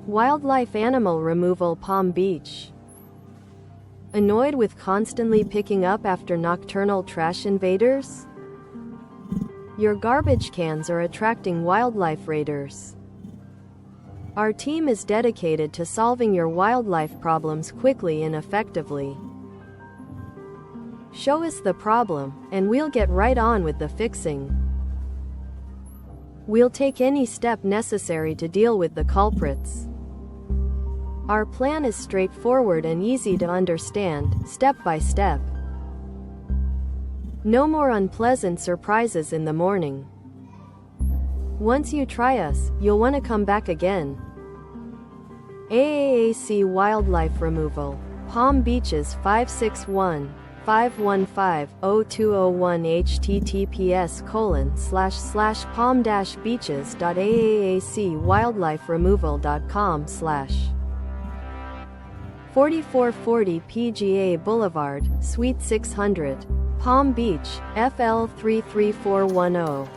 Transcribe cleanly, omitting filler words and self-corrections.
Wildlife animal removal Palm Beach. Annoyed with constantly picking up after nocturnal trash invaders? Your garbage cans are attracting wildlife raiders. Our team is dedicated to solving your wildlife problems quickly and effectively. Show us the problem, and we'll get right on with the fixing. We'll take any step necessary to deal with the culprits. Our plan is straightforward and easy to understand, step by step. No more unpleasant surprises in the morning. Once you try us, you'll want to come back again. AAAC Wildlife Removal. Palm Beaches 561-515-0201 https://palm-beaches.aaacwildliferemoval.com/ 4440 PGA Boulevard, Suite 600, Palm Beach, FL 33410.